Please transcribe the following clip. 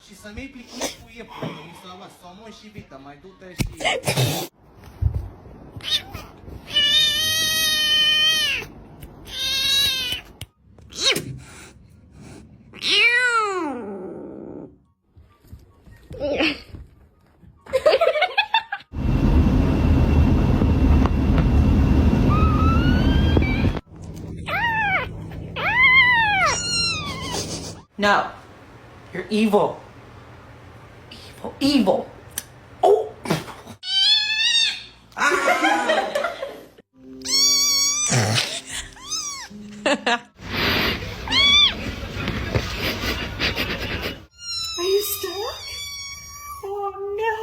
Și să mi-ai plictit cu iepure, că mi s-a luat somon și vită, mai du-te și... No, you're evil. Evil, evil. Oh! Are you stuck? Oh no.